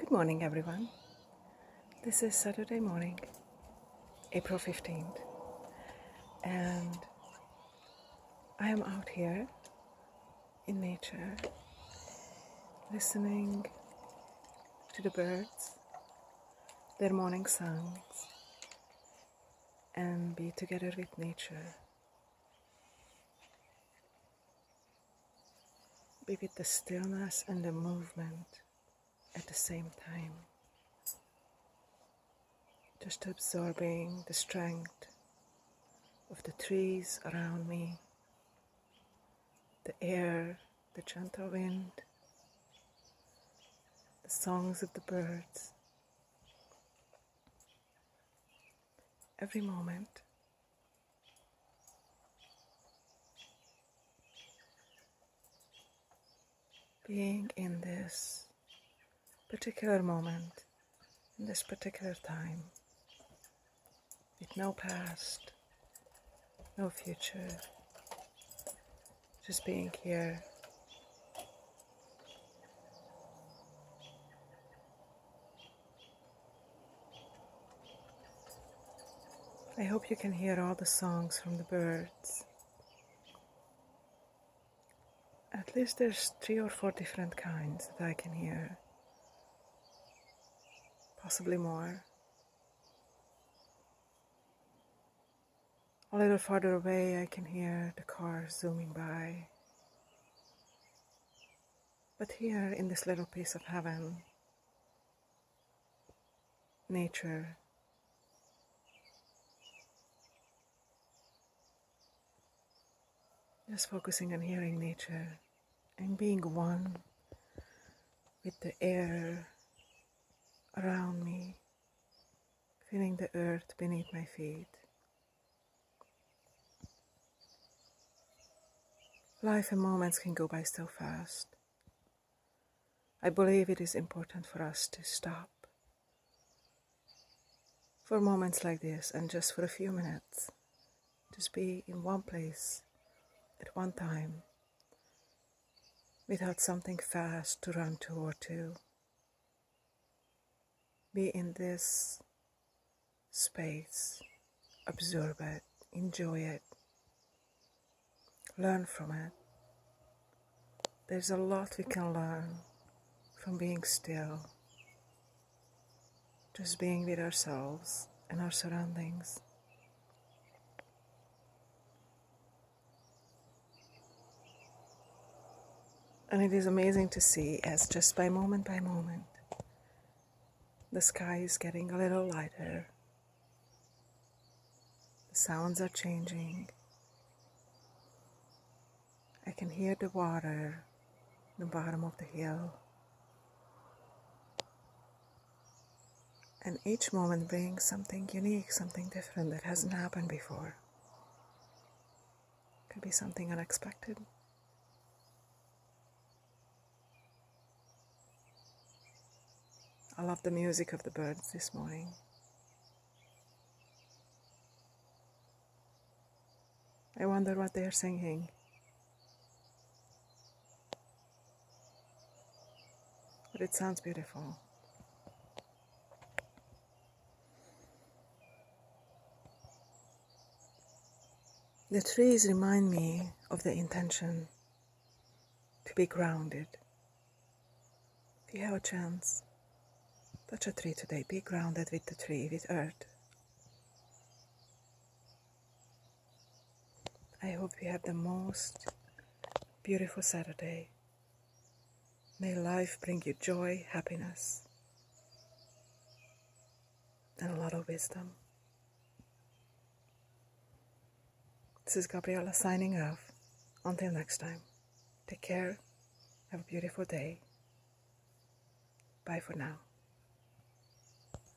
Good morning, everyone. This is Saturday morning, April 15th, and I am out here in nature, listening to the birds, their morning songs, and be together with nature. Be with the stillness and the movement at the same time. Just absorbing the strength of the trees around me, the air, the gentle wind, the songs of the birds. Every moment, being in this particular moment, in this particular time, with no past, no future, just being here. I hope you can hear all the songs from the birds. At least there's 3 or 4 different kinds that I can hear, possibly more. A little farther away I can hear the cars zooming by. But here in this little piece of heaven, nature, just focusing on hearing nature and being one with the air around me, feeling the earth beneath my feet. Life and moments can go by so fast. I believe it is important for us to stop for moments like this and just for a few minutes, just be in one place at one time without something fast to run to or to. Be in this space, absorb it, enjoy it, learn from it. There's a lot we can learn from being still, just being with ourselves and our surroundings. And it is amazing to see as just by moment, the sky is getting a little lighter. The sounds are changing. I can hear the water at the bottom of the hill. And each moment brings something unique, something different that hasn't happened before. Could be something unexpected. I love the music of the birds this morning. I wonder what they are singing. But it sounds beautiful. The trees remind me of the intention to be grounded. If you have a chance, touch a tree today. Be grounded with the tree, with earth. I hope you have the most beautiful Saturday. May life bring you joy, happiness, and a lot of wisdom. This is Gabriella signing off. Until next time, take care, have a beautiful day. Bye for now.